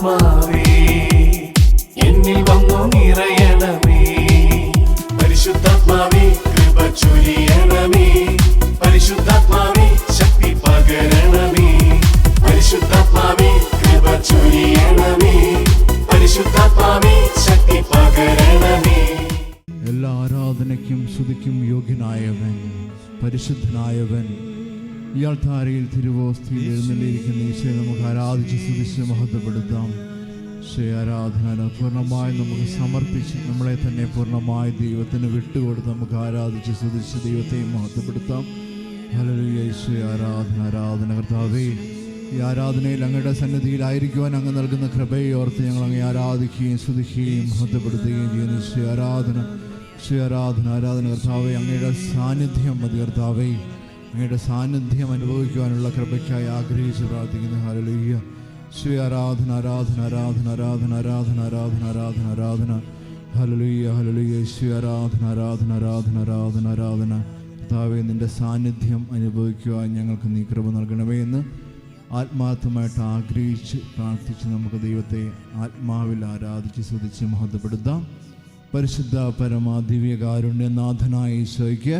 പരിശുദ്ധാത്മാവേ എന്നിൽ വന്നു നിറയണമേ. പരിശുദ്ധാത്മാവേ കൃപ ചൊരിയണമേ. പരിശുദ്ധാത്മാവേ ശക്തി പകരണമേ. പരിശുദ്ധാത്മാവേ കൃപ ചൊരിയണമേ. പരിശുദ്ധാത്മാവേ ശക്തി പകരണമേ. എല്ലാ ആരാധനയ്ക്കും സ്തുതിക്കും യോഗ്യനായവൻ, പരിശുദ്ധനായവൻ, ഇയാൾ താരയിൽ തിരുവോസ്തിയിൽ എഴുന്നള്ളിയിരിക്കുന്ന ഈശോയെ നമുക്ക് ആരാധിച്ച് സ്തുതിച്ച് മഹത്വപ്പെടുത്താം. ആരാധന പൂർണ്ണമായി നമുക്ക് സമർപ്പിച്ച് നമ്മളെ തന്നെ പൂർണ്ണമായി ദൈവത്തിന് വിട്ടുകൊടുത്ത് നമുക്ക് ആരാധിച്ച് സ്തുതിച്ച് ദൈവത്തെ മഹത്വപ്പെടുത്താം. ഹല്ലേലൂയ. ഈശോയെ ആരാധന, ആരാധന. കർത്താവേ, ഈ ആരാധനയിൽ അങ്ങയുടെ സന്നിധിയിലായിരിക്കുവാൻ അങ്ങ് നൽകുന്ന കൃപയെ ഓർത്ത് ഞങ്ങൾ അങ്ങ് ആരാധിക്കുകയും സ്തുതിക്കുകയും മഹത്വപ്പെടുത്തുകയും ചെയ്യുന്നു. ഈശോ ആരാധന, ഈശോ ആരാധന, ആരാധന. കർത്താവേ, അങ്ങയുടെ സാന്നിധ്യം മതി. കർത്താവേ, അങ്ങയുടെ സാന്നിധ്യം അനുഭവിക്കുവാനുള്ള കൃപയ്ക്കായി ആഗ്രഹിച്ച് പ്രാർത്ഥിക്കുന്നു. ഹല്ലേലൂയ. ഈശോ ആരാധന, ആരാധന, ആരാധന, ആരാധന, ആരാധന, ആരാധന, ആരാധന, ആരാധന. Hallelujah, hallelujah. ഈശോ ആരാധന, ആരാധന, ആരാധന, ആരാധന, ആരാധന. കർത്താവേ, നിൻ്റെ സാന്നിധ്യം അനുഭവിക്കുവാൻ ഞങ്ങൾക്ക് നീ കൃപ നൽകണമേ എന്ന് ആത്മാർത്ഥമായിട്ട് ആഗ്രഹിച്ച് പ്രാർത്ഥിച്ച് നമുക്ക് ദൈവത്തെ ആത്മാവിൽ ആരാധിച്ച് സ്തുതിച്ച് മഹത്വപ്പെടുത്താം. പരിശുദ്ധ പരമ ദിവ്യകാരുണ്യനാഥനായ ഈശോയ്ക്ക്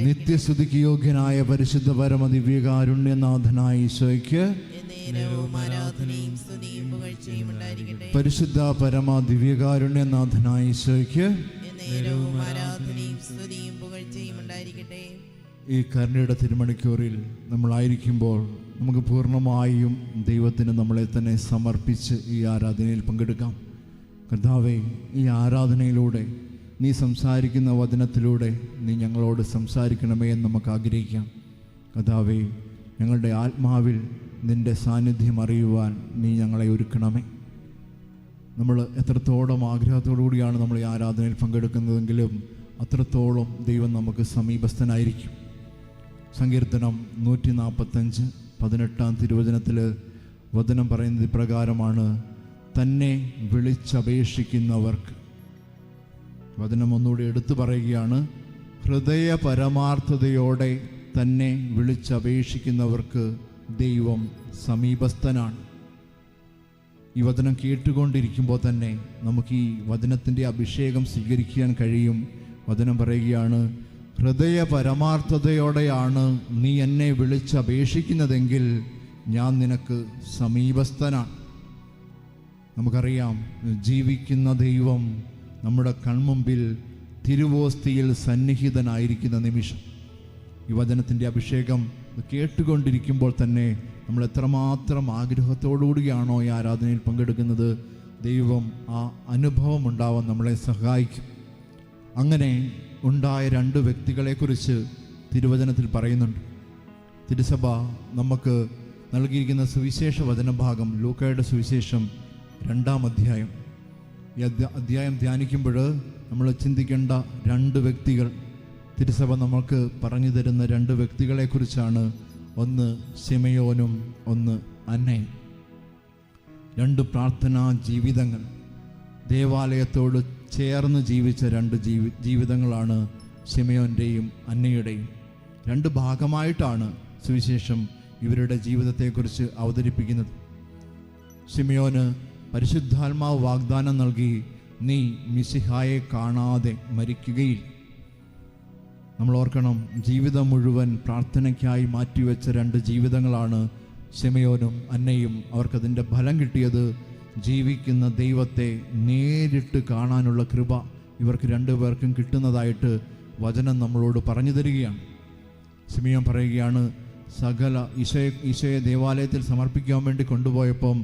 നിത്യസ്തുതിക്ക് യോഗ്യനായ പരിശുദ്ധ പരമ ദിവ്യകാരുണ്യനാഥനായ ഈശോയ്ക്ക് പരിശുദ്ധ പരമ ദിവ്യകാരുണ്യനാഥനായ ഈശോയ്ക്ക് ഈ കരുണയുടെ തിരുമണിക്കൂറിൽ നമ്മളായിരിക്കുമ്പോൾ നമുക്ക് പൂർണ്ണമായും ദൈവത്തിന് നമ്മളെ തന്നെ സമർപ്പിച്ച് ഈ ആരാധനയിൽ പങ്കെടുക്കാം. കർത്താവേ, ഈ ആരാധനയിലൂടെ നീ സംസാരിക്കുന്ന വചനത്തിലൂടെ നീ ഞങ്ങളോട് സംസാരിക്കണമേ എന്ന് നമുക്ക് ആഗ്രഹിക്കാം. കർത്താവേ, ഞങ്ങളുടെ ആത്മാവിൽ നിൻ്റെ സാന്നിധ്യം അറിയുവാൻ നീ ഞങ്ങളെ ഒരുക്കണമേ. നമ്മൾ എത്രത്തോളം ആഗ്രഹത്തോടു കൂടിയാണ് നമ്മൾ ഈ ആരാധനയിൽ പങ്കെടുക്കുന്നതെങ്കിലും അത്രത്തോളം ദൈവം നമുക്ക് സമീപസ്ഥനായിരിക്കും. സങ്കീർത്തനം 145:18 തിരുവചനത്തിൽ വചനം പറയുന്നത് ഇപ്രകാരമാണ്: തന്നെ വിളിച്ചപേക്ഷിക്കുന്നവർക്ക്. വചനം ഒന്നുകൂടി എടുത്തു പറയുകയാണ്: ഹൃദയ പരമാർത്ഥതയോടെ തന്നെ വിളിച്ചപേക്ഷിക്കുന്നവർക്ക് ദൈവം സമീപസ്ഥനാണ്. ഈ വചനം കേട്ടുകൊണ്ടിരിക്കുമ്പോൾ തന്നെ നമുക്ക് ഈ വചനത്തിൻ്റെ അഭിഷേകം സ്വീകരിക്കാൻ കഴിയും. വചനം പറയുകയാണ്: ഹൃദയ പരമാർത്ഥതയോടെയാണ് നീ എന്നെ വിളിച്ചപേക്ഷിക്കുന്നതെങ്കിൽ ഞാൻ നിനക്ക് സമീപസ്ഥനാണ്. നമുക്കറിയാം, ജീവിക്കുന്ന ദൈവം നമ്മുടെ കൺമുമ്പിൽ തിരുവോസ്തിയിൽ സന്നിഹിതനായിരിക്കുന്ന നിമിഷം. ഈ വചനത്തിൻ്റെ അഭിഷേകം കേട്ടുകൊണ്ടിരിക്കുമ്പോൾ തന്നെ നമ്മൾ എത്രമാത്രം ആഗ്രഹത്തോടുകൂടിയാണോ ഈ ആരാധനയിൽ പങ്കെടുക്കുന്നത്, ദൈവം ആ അനുഭവം ഉണ്ടാവാൻ നമ്മളെ സഹായിക്കും. അങ്ങനെ ഉണ്ടായ 2 വ്യക്തികളെക്കുറിച്ച് തിരുവചനത്തിൽ പറയുന്നുണ്ട്. തിരുസഭ നമുക്ക് നൽകിയിരിക്കുന്ന സുവിശേഷ വചനഭാഗം ലൂക്കായുടെ സുവിശേഷം 2-ാം അധ്യായം. ഈ അധ്യായം ധ്യാനിക്കുമ്പോൾ നമ്മൾ ചിന്തിക്കേണ്ട 2 വ്യക്തികൾ, തിരുസഭ നമുക്ക് പറഞ്ഞു തരുന്ന 2 വ്യക്തികളെക്കുറിച്ചാണ്. ഒന്ന് ശിമയോനും ഒന്ന് അന്നയും. 2 പ്രാർത്ഥനാ ജീവിതങ്ങൾ, ദേവാലയത്തോട് ചേർന്ന് ജീവിച്ച 2 ജീവിതങ്ങളാണ് ശിമയോൻ്റെയും അന്നയുടെയും. 2 ഭാഗമായിട്ടാണ് സുവിശേഷം ഇവരുടെ ജീവിതത്തെക്കുറിച്ച് അവതരിപ്പിക്കുന്നത്. ശിമയോന് പരിശുദ്ധാത്മാവ് വാഗ്ദാനം നൽകി: നീ മിശിഹായെ കാണാതെ മരിക്കുകയില്ല. നമ്മൾ ഓർക്കണം, ജീവിതം മുഴുവൻ പ്രാർത്ഥനയ്ക്കായി മാറ്റിവെച്ച 2 ജീവിതങ്ങളാണ് ശിമയോനും അന്നയും. അവർക്കതിൻ്റെ ഫലം കിട്ടിയത് ജീവിക്കുന്ന ദൈവത്തെ നേരിട്ട് കാണാനുള്ള കൃപ ഇവർക്ക് 2 പേർക്കും കിട്ടുന്നതായിട്ട് വചനം നമ്മളോട് പറഞ്ഞു തരികയാണ്. ശിമയോൻ പറയുകയാണ്, സകല ഈശോയെ ദേവാലയത്തിൽ സമർപ്പിക്കാൻ വേണ്ടി കൊണ്ടുപോയപ്പം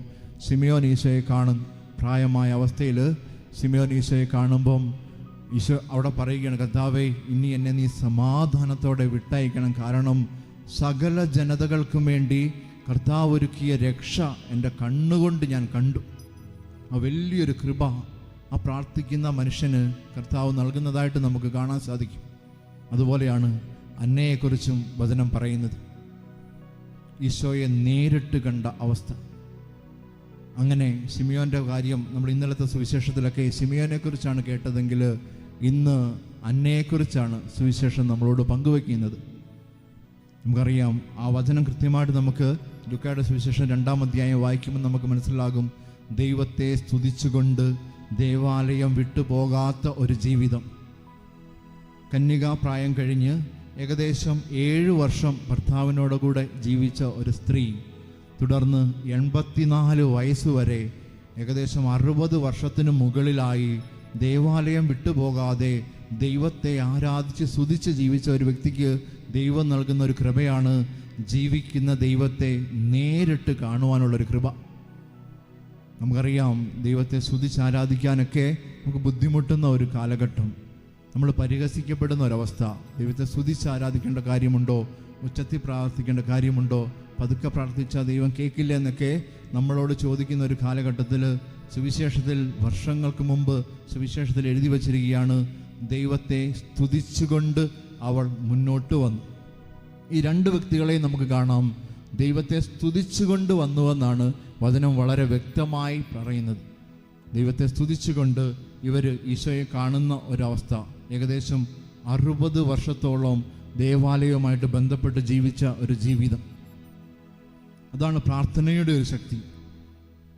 ശിമയോൻ ഈശോയെ കാണും. പ്രായമായ അവസ്ഥയിൽ ശിമയോൻ ഈശോയെ കാണുമ്പം ഈശോ അവിടെ പറയുകയാണ്: കർത്താവേ, ഇനി എന്നെ നീ സമാധാനത്തോടെ വിട്ടയക്കണം. കാരണം സകല ജനതകൾക്കും വേണ്ടി കർത്താവ് ഒരുക്കിയ രക്ഷ എൻ്റെ കണ്ണുകൊണ്ട് ഞാൻ കണ്ടു. ആ വലിയൊരു കൃപ ആ പ്രാർത്ഥിക്കുന്ന മനുഷ്യന് കർത്താവ് നൽകുന്നതായിട്ട് നമുക്ക് കാണാൻ സാധിക്കും. അതുപോലെയാണ് അന്നയെക്കുറിച്ചും വചനം പറയുന്നത്. ഈശോയെ നേരിട്ട് കണ്ട അവസ്ഥ. അങ്ങനെ ശിമയോൻ്റെ കാര്യം നമ്മൾ ഇന്നലത്തെ സുവിശേഷത്തിലൊക്കെ ശിമയോനെക്കുറിച്ചാണ് കേട്ടതെങ്കിൽ ഇന്ന് അന്നയെക്കുറിച്ചാണ് സുവിശേഷം നമ്മളോട് പങ്കുവയ്ക്കുന്നത്. നമുക്കറിയാം, ആ വചനം കൃത്യമായിട്ട് നമുക്ക് ലൂക്കായുടെ സുവിശേഷം 2-ാം അധ്യായം വായിക്കുമ്പോൾ നമുക്ക് മനസ്സിലാകും, ദൈവത്തെ സ്തുതിച്ചുകൊണ്ട് ദേവാലയം വിട്ടുപോകാത്ത ഒരു ജീവിതം. കന്യകാപ്രായം കഴിഞ്ഞ് ഏകദേശം 7 വർഷം ഭർത്താവിനോടുകൂടെ ജീവിച്ച ഒരു സ്ത്രീ, തുടർന്ന് 84 വയസ്സുവരെ ഏകദേശം 60 വർഷത്തിനു മുകളിലായി ദേവാലയം വിട്ടുപോകാതെ ദൈവത്തെ ആരാധിച്ച് സ്തുതിച്ച് ജീവിച്ച ഒരു വ്യക്തിക്ക് ദൈവം നൽകുന്ന ഒരു കൃപയാണ് ജീവിക്കുന്ന ദൈവത്തെ നേരിട്ട് കാണുവാനുള്ളൊരു കൃപ. നമുക്കറിയാം, ദൈവത്തെ സ്തുതിച്ച് ആരാധിക്കാനൊക്കെ നമുക്ക് ബുദ്ധിമുട്ടുന്ന ഒരു കാലഘട്ടം, നമ്മൾ പരിഹസിക്കപ്പെടുന്ന ഒരവസ്ഥ. ദൈവത്തെ സ്തുതിച്ച് ആരാധിക്കേണ്ട കാര്യമുണ്ടോ, ഉച്ചത്തിൽ പ്രാർത്ഥിക്കേണ്ട കാര്യമുണ്ടോ, പതുക്കെ പ്രാർത്ഥിച്ചാൽ ദൈവം കേൾക്കില്ല എന്നൊക്കെ നമ്മളോട് ചോദിക്കുന്ന ഒരു കാലഘട്ടത്തിൽ സുവിശേഷത്തിൽ വർഷങ്ങൾക്ക് മുമ്പ് സുവിശേഷത്തിൽ എഴുതി വച്ചിരിക്കുകയാണ്, ദൈവത്തെ സ്തുതിച്ചുകൊണ്ട് അവൾ മുന്നോട്ട് വന്നു. ഈ 2 വ്യക്തികളെയും നമുക്ക് കാണാം, ദൈവത്തെ സ്തുതിച്ചുകൊണ്ട് വന്നുവെന്നാണ് വചനം വളരെ വ്യക്തമായി പറയുന്നത്. ദൈവത്തെ സ്തുതിച്ചുകൊണ്ട് ഇവർ ഈശോയെ കാണുന്ന ഒരവസ്ഥ. ഏകദേശം 60 വർഷത്തോളം ദേവാലയവുമായിട്ട് ബന്ധപ്പെട്ട് ജീവിച്ച ഒരു ജീവിതം. അതാണ് പ്രാർത്ഥനയുടെ ഒരു ശക്തി.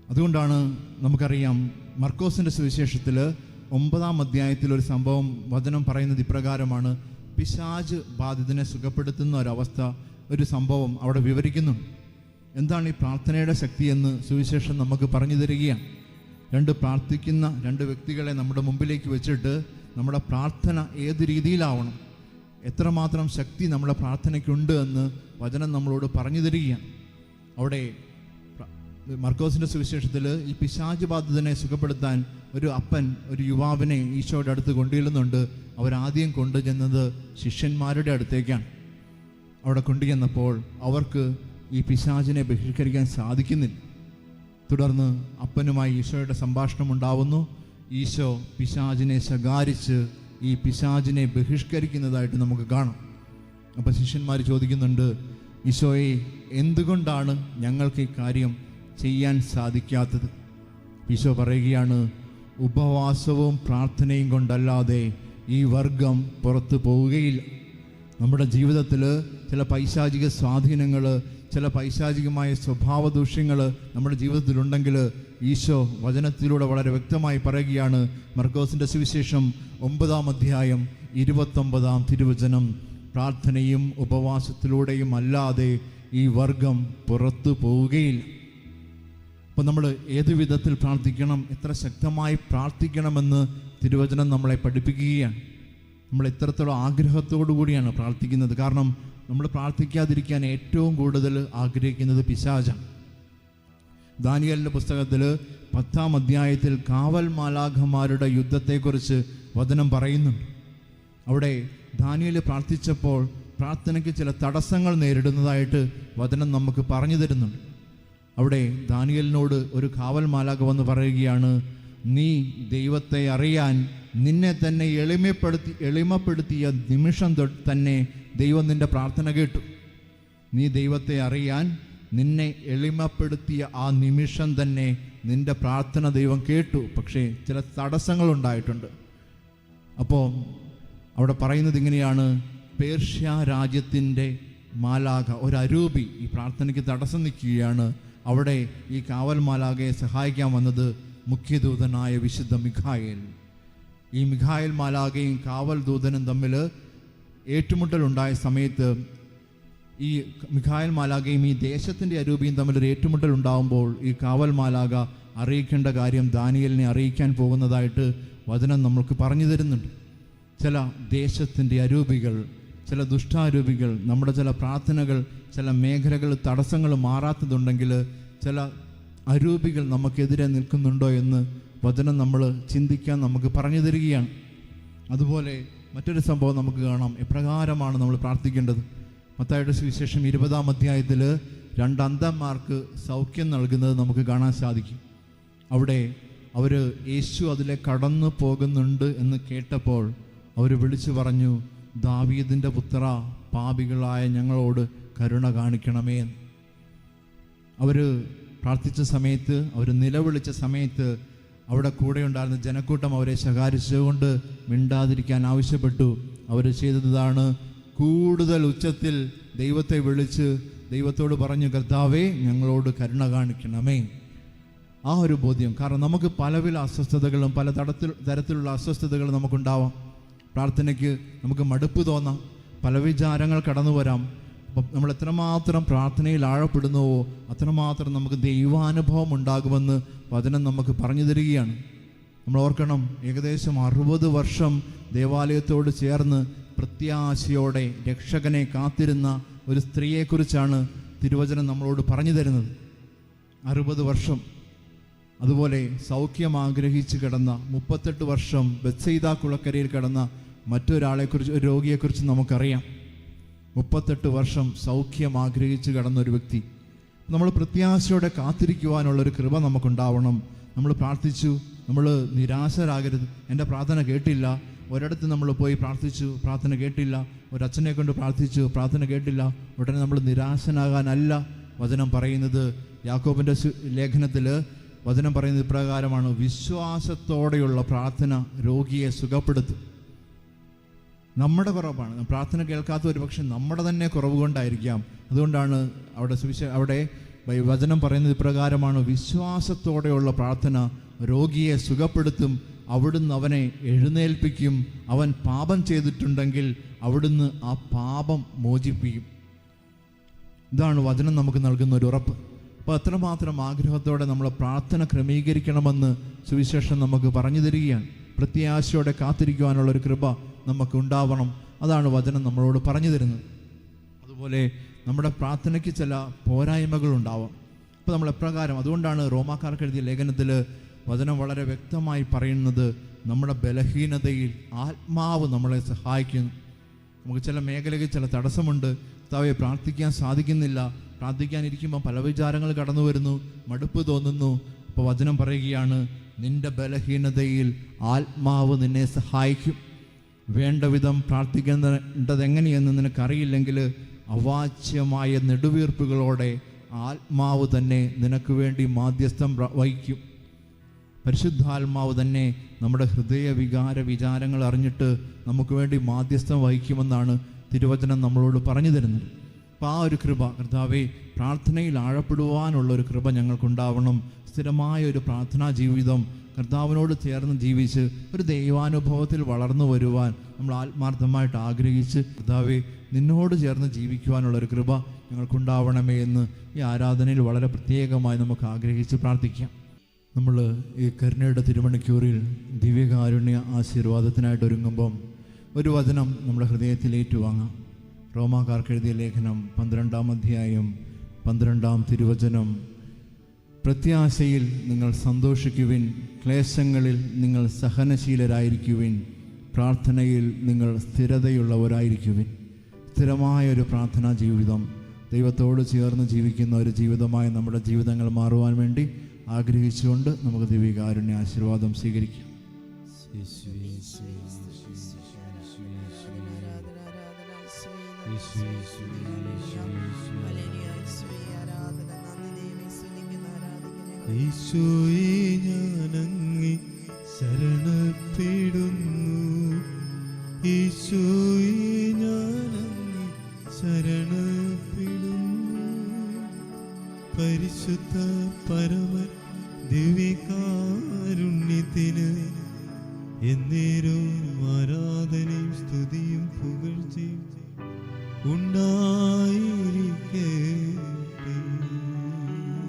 അതുകൊണ്ടാണ് നമുക്കറിയാം, മർക്കോസിൻ്റെ സുവിശേഷത്തിൽ 9-ാം അധ്യായത്തിൽ ഒരു സംഭവം വചനം പറയുന്നത് ഇപ്രകാരമാണ്. പിശാച് ബാധിതനെ സുഖപ്പെടുത്തുന്ന ഒരവസ്ഥ, ഒരു സംഭവം അവിടെ വിവരിക്കുന്നുണ്ട്. എന്താണ് ഈ പ്രാർത്ഥനയുടെ ശക്തി എന്ന് സുവിശേഷം നമുക്ക് പറഞ്ഞു തരികയാണ്. 2 പ്രാർത്ഥിക്കുന്ന 2 വ്യക്തികളെ നമ്മുടെ മുമ്പിലേക്ക് വെച്ചിട്ട് നമ്മുടെ പ്രാർത്ഥന ഏത് രീതിയിലാവണം, എത്രമാത്രം ശക്തി നമ്മുടെ പ്രാർത്ഥനയ്ക്കുണ്ട് എന്ന് വചനം നമ്മളോട് പറഞ്ഞു തരികയാണ്. അവിടെ മർക്കോസിൻ്റെ സുവിശേഷത്തിൽ ഈ പിശാച് ബാധിതനെ സുഖപ്പെടുത്താൻ ഒരു അപ്പൻ ഒരു യുവാവിനെ ഈശോയുടെ അടുത്ത് കൊണ്ടുചെല്ലുന്നുണ്ട്. അവരാദ്യം കൊണ്ടുചെന്നത് ശിഷ്യന്മാരുടെ അടുത്തേക്കാണ്. അവിടെ കൊണ്ടുചെന്നപ്പോൾ അവർക്ക് ഈ പിശാചിനെ ബഹിഷ്കരിക്കാൻ സാധിക്കുന്നില്ല. തുടർന്ന് അപ്പനുമായി ഈശോയുടെ സംഭാഷണം ഉണ്ടാവുന്നു. ഈശോ പിശാചിനെ ശകാരിച്ച് ഈ പിശാചിനെ ബഹിഷ്കരിക്കുന്നതായിട്ട് നമുക്ക് കാണാം. അപ്പോൾ ശിഷ്യന്മാർ ചോദിക്കുന്നുണ്ട്, ഈശോയെ, എന്തുകൊണ്ടാണ് ഞങ്ങൾക്ക് ഈ കാര്യം ചെയ്യാൻ സാധിക്കാത്തത്? ഈശോ പറയുകയാണ്, ഉപവാസവും പ്രാർത്ഥനയും കൊണ്ടല്ലാതെ ഈ വർഗം പുറത്തു പോവുകയില്ല. നമ്മുടെ ജീവിതത്തിൽ ചില പൈശാചിക സ്വാധീനങ്ങൾ, ചില പൈശാചികമായ സ്വഭാവ ദൂഷ്യങ്ങൾ നമ്മുടെ ജീവിതത്തിലുണ്ടെങ്കിൽ ഈശോ വചനത്തിലൂടെ വളരെ വ്യക്തമായി പറയുകയാണ്. മർക്കോസിൻ്റെ സുവിശേഷം 9-ാം അധ്യായം 29-ാം തിരുവചനം, പ്രാർത്ഥനയും ഉപവാസത്തിലൂടെയും അല്ലാതെ ഈ വർഗം പുറത്തു പോവുകയില്ല. അപ്പോൾ നമ്മൾ ഏതു വിധത്തിൽ പ്രാർത്ഥിക്കണം, എത്ര ശക്തമായി പ്രാർത്ഥിക്കണമെന്ന് തിരുവചനം നമ്മളെ പഠിപ്പിക്കുകയാണ്. നമ്മൾ എത്രത്തോളം ആഗ്രഹത്തോടു കൂടിയാണ് പ്രാർത്ഥിക്കുന്നത്. കാരണം നമ്മൾ പ്രാർത്ഥിക്കാതിരിക്കാൻ ഏറ്റവും കൂടുതൽ ആഗ്രഹിക്കുന്നത് പിശാചാണ്. ദാനിയേലിൻ്റെ പുസ്തകത്തിൽ 10-ാം അധ്യായത്തിൽ കാവൽ മാലാഖമാരുടെ യുദ്ധത്തെക്കുറിച്ച് വചനം പറയുന്നുണ്ട്. അവിടെ ദാനിയേൽ പ്രാർത്ഥിച്ചപ്പോൾ പ്രാർത്ഥനയ്ക്ക് ചില തടസ്സങ്ങൾ നേരിടുന്നതായിട്ട് വചനം നമുക്ക് പറഞ്ഞു തരുന്നുണ്ട്. അവിടെ ദാനിയേലിനോട് ഒരു കാവൽ മാലാഖ വന്ന് പറയുകയാണ്, നീ ദൈവത്തെ അറിയാൻ നിന്നെ തന്നെ എളിമപ്പെടുത്തിയ നിമിഷം തന്നെ ദൈവം നിന്റെ പ്രാർത്ഥന കേട്ടു. നീ ദൈവത്തെ അറിയാൻ നിന്നെ എളിമപ്പെടുത്തിയ ആ നിമിഷം തന്നെ നിന്റെ പ്രാർത്ഥന ദൈവം കേട്ടു. പക്ഷേ ചില തടസ്സങ്ങളുണ്ടായിട്ടുണ്ട്. അപ്പോൾ അവിടെ പറയുന്നത് ഇങ്ങനെയാണ്, പേർഷ്യ രാജ്യത്തിൻ്റെ മാലാഖ, ഒരു അരൂപി ഈ പ്രാർത്ഥനയ്ക്ക് തടസ്സം നിൽക്കുകയാണ്. അവിടെ ഈ കാവൽ മാലാഖയെ സഹായിക്കാൻ വന്നത് മുഖ്യദൂതനായ വിശുദ്ധ മിഖായേൽ. ഈ മിഖായേൽ മാലാഖയും കാവൽ ദൂതനും തമ്മിൽ ഏറ്റുമുട്ടലുണ്ടായ സമയത്ത് ഈ മിഖായേൽ മാലാഖയും ഈ ദേശത്തിൻ്റെ അരൂപിയും തമ്മിലൊരു ഏറ്റുമുട്ടൽ ഉണ്ടാകുമ്പോൾ ഈ കാവൽ മാലാഖ അറിയിക്കേണ്ട കാര്യം ദാനിയേലിനെ അറിയിക്കാൻ പോകുന്നതായിട്ട് വചനം നമ്മൾക്ക് പറഞ്ഞു തരുന്നുണ്ട്. ചില ദേശത്തിൻ്റെ അരൂപികൾ, ചില ദുഷ്ടാരൂപികൾ നമ്മുടെ ചില പ്രാർത്ഥനകൾ, ചില മേഖലകൾ തടസ്സങ്ങൾ മാറാത്തതുണ്ടെങ്കിൽ ചില അരൂപികൾ നമുക്കെതിരെ നിൽക്കുന്നുണ്ടോ എന്ന് വചനം നമ്മൾ ചിന്തിക്കാൻ നമുക്ക് പറഞ്ഞു തരികയാണ്. അതുപോലെ മറ്റൊരു സംഭവം നമുക്ക് കാണാം. എപ്രകാരമാണ് നമ്മൾ പ്രാർത്ഥിക്കേണ്ടത്? മത്തായിയുടെ സുവിശേഷം 20-ാം അധ്യായത്തിൽ 2 അന്ധന്മാർക്ക് സൗഖ്യം നൽകുന്നത് നമുക്ക് കാണാൻ സാധിക്കും. അവിടെ അവർ യേശു അതിലെ കടന്നു പോകുന്നുണ്ട് എന്ന് കേട്ടപ്പോൾ അവർ വിളിച്ചു പറഞ്ഞു, ദാവീദിൻ്റെ പുത്ര, പാപികളായ ഞങ്ങളോട് കരുണ കാണിക്കണമേ എന്ന്. അവർ പ്രാർത്ഥിച്ച സമയത്ത്, അവർ നിലവിളിച്ച സമയത്ത് അവിടെ കൂടെ ഉണ്ടായിരുന്ന ജനക്കൂട്ടം അവരെ ശകാരിച്ചുകൊണ്ട് മിണ്ടാതിരിക്കാൻ ആവശ്യപ്പെട്ടു. അവർ ചെയ്തതാണ്, കൂടുതൽ ഉച്ചത്തിൽ ദൈവത്തെ വിളിച്ച് ദൈവത്തോട് പറഞ്ഞു, കർത്താവേ ഞങ്ങളോട് കരുണ കാണിക്കണമേ. ആ ഒരു ബോധ്യം. കാരണം നമുക്ക് പലവിധ അസ്വസ്ഥതകളും പല തരത്തിലുള്ള അസ്വസ്ഥതകളും നമുക്കുണ്ടാവാം. പ്രാർത്ഥനയ്ക്ക് നമുക്ക് മടുപ്പ് തോന്നാം, പല വിചാരങ്ങൾ കടന്നു വരാം. അപ്പം നമ്മൾ എത്രമാത്രം പ്രാർത്ഥനയിൽ ആഴപ്പെടുന്നുവോ അത്രമാത്രം നമുക്ക് ദൈവാനുഭവം ഉണ്ടാകുമെന്ന് വചനം നമുക്ക് പറഞ്ഞു തരികയാണ്. നമ്മൾ ഓർക്കണം, ഏകദേശം 60 വർഷം ദേവാലയത്തോട് ചേർന്ന് പ്രത്യാശയോടെ രക്ഷകനെ കാത്തിരുന്ന ഒരു സ്ത്രീയെക്കുറിച്ചാണ് തിരുവചനം നമ്മളോട് പറഞ്ഞു തരുന്നത്. 60 വർഷം. അതുപോലെ സൗഖ്യം ആഗ്രഹിച്ച് കിടന്ന 38 വർഷം ബെത്സയിദാ കുളക്കരയിൽ കിടന്ന മറ്റൊരാളെക്കുറിച്ച്, ഒരു രോഗിയെക്കുറിച്ച് നമുക്കറിയാം. 38 വർഷം സൗഖ്യം ആഗ്രഹിച്ച് കിടന്ന ഒരു വ്യക്തി. നമ്മൾ പ്രത്യാശയോടെ കാത്തിരിക്കുവാനുള്ളൊരു കൃപ നമുക്കുണ്ടാവണം. നമ്മൾ പ്രാർത്ഥിച്ചു, നമ്മൾ നിരാശരാകരുത്. എൻ്റെ പ്രാർത്ഥന കേട്ടില്ല, ഒരിടത്ത് നമ്മൾ പോയി പ്രാർത്ഥിച്ചു, പ്രാർത്ഥന കേട്ടില്ല, ഒരച്ഛനെ കൊണ്ട് പ്രാർത്ഥിച്ചു, പ്രാർത്ഥന കേട്ടില്ല, ഉടനെ നമ്മൾ നിരാശനാകാനല്ല വചനം പറയുന്നത്. യാക്കോബിൻ്റെ ലേഖനത്തിൽ വചനം പറയുന്നത് ഇപ്രകാരമാണ്: വിശ്വാസത്തോടെയുള്ള പ്രാർത്ഥന രോഗിയെ സുഖപ്പെടുത്തും. നമ്മുടെ കുറവാണ്, പ്രാർത്ഥന കേൾക്കാത്ത ഒരു പക്ഷേ നമ്മുടെ തന്നെ കുറവ് കൊണ്ടായിരിക്കാം. അതുകൊണ്ടാണ് അവിടെ വചനം പറയുന്നത് ഇപ്രകാരമാണ്: വിശ്വാസത്തോടെയുള്ള പ്രാർത്ഥന രോഗിയെ സുഖപ്പെടുത്തും, അവിടുന്ന് അവനെ എഴുന്നേൽപ്പിക്കും, അവൻ പാപം ചെയ്തിട്ടുണ്ടെങ്കിൽ അവിടുന്ന് ആ പാപം മോചിപ്പിക്കും. ഇതാണ് വചനം നമുക്ക് നൽകുന്ന ഒരു ഉറപ്പ്. അപ്പോൾ അത്രമാത്രം ആഗ്രഹത്തോടെ നമ്മൾ പ്രാർത്ഥന ക്രമീകരിക്കണമെന്ന് സുവിശേഷം നമുക്ക് പറഞ്ഞു തരികയാണ്. പ്രത്യാശയോടെ കാത്തിരിക്കുവാനുള്ളൊരു കൃപ നമുക്ക് ഉണ്ടാവണം. അതാണ് വചനം നമ്മളോട് പറഞ്ഞു തരുന്നത്. അതുപോലെ നമ്മുടെ പ്രാർത്ഥനയ്ക്ക് ചില പോരായ്മകളുണ്ടാവാം. അപ്പോൾ നമ്മൾ എപ്രകാരം, അതുകൊണ്ടാണ് റോമാക്കാർക്ക് എഴുതിയ ലേഖനത്തിൽ വചനം വളരെ വ്യക്തമായി പറയുന്നത്, നമ്മുടെ ബലഹീനതയിൽ ആത്മാവ് നമ്മളെ സഹായിക്കുന്നു. നമുക്ക് ചില മേഖലയിൽ ചില തടസ്സമുണ്ട്, കർത്താവേ പ്രാർത്ഥിക്കാൻ സാധിക്കുന്നില്ല, പ്രാർത്ഥിക്കാനിരിക്കുമ്പോൾ പല വിചാരങ്ങൾ കടന്നു വരുന്നു, മടുപ്പ് തോന്നുന്നു. അപ്പോൾ വചനം പറയുകയാണ്, നിന്റെ ബലഹീനതയിൽ ആത്മാവ് നിന്നെ സഹായിക്കും. വേണ്ട വിധം പ്രാർത്ഥിക്കേണ്ടത് എങ്ങനെയെന്ന് നിനക്കറിയില്ലെങ്കിൽ അവാച്യമായ നെടുവീർപ്പുകളോടെ ആത്മാവ് തന്നെ നിനക്ക് വേണ്ടി മാധ്യസ്ഥം വഹിക്കും. പരിശുദ്ധാത്മാവ് തന്നെ നമ്മുടെ ഹൃദയ വിചാരങ്ങൾ അറിഞ്ഞിട്ട് നമുക്ക് വേണ്ടി മാധ്യസ്ഥം വഹിക്കുമെന്നാണ് തിരുവചനം നമ്മളോട് പറഞ്ഞു തരുന്നത്. അപ്പോൾ ആ ഒരു കൃപ, കർത്താവേ പ്രാർത്ഥനയിൽ ആഴപ്പെടുവാനുള്ളൊരു കൃപ ഞങ്ങൾക്കുണ്ടാവണം. സ്ഥിരമായ ഒരു പ്രാർത്ഥനാ ജീവിതം കർത്താവിനോട് ചേർന്ന് ജീവിച്ച് ഒരു ദൈവാനുഭവത്തിൽ വളർന്നു വരുവാൻ നമ്മൾ ആത്മാർത്ഥമായിട്ട് ആഗ്രഹിച്ച്, കർത്താവേ നിന്നോട് ചേർന്ന് ജീവിക്കുവാനുള്ളൊരു കൃപ ഞങ്ങൾക്കുണ്ടാവണമേ എന്ന് ഈ ആരാധനയിൽ വളരെ പ്രത്യേകമായി നമുക്ക് ആഗ്രഹിച്ച് പ്രാർത്ഥിക്കാം. നമ്മൾ ഈ കരുണയുടെ തിരുമണിക്കൂറിൽ ദിവ്യകാരുണ്യ ആശീർവാദത്തിനായിട്ട് ഒരുങ്ങുമ്പം ഒരു വചനം നമ്മുടെ ഹൃദയത്തിൽ ഏറ്റുവാങ്ങാം. റോമാക്കാർക്ക് എഴുതിയ ലേഖനം 12-ാം അധ്യായം 12-ാം തിരുവചനം: പ്രത്യാശയിൽ നിങ്ങൾ സന്തോഷിക്കുവിൻ, ക്ലേശങ്ങളിൽ നിങ്ങൾ സഹനശീലരായിരിക്കുവിൻ, പ്രാർത്ഥനയിൽ നിങ്ങൾ സ്ഥിരതയുള്ളവരായിരിക്കുവിൻ. സ്ഥിരമായൊരു പ്രാർത്ഥനാ ജീവിതം, ദൈവത്തോട് ചേർന്ന് ജീവിക്കുന്ന ഒരു ജീവിതമായി നമ്മുടെ ജീവിതങ്ങൾ മാറുവാൻ വേണ്ടി ആഗ്രഹിച്ചുകൊണ്ട് നമുക്ക് ദിവ്യകാരുണ്യ ആശീർവാദം സ്വീകരിക്കാം. ഈശോയെ ഞാനങ്ങേ ശരണപ്പെടുന്നു, ഈശോയെ ഞാനങ്ങേ ശരണപ്പെടുന്നു. പരിശുദ്ധ പരമ ദിവ്യകാരുണ്യത്തിന് എന്നേരവും ആരാധനയും സ്തുതിയും പുകഴ്ചയും ഉണ്ടായിരിക്കട്ടെ.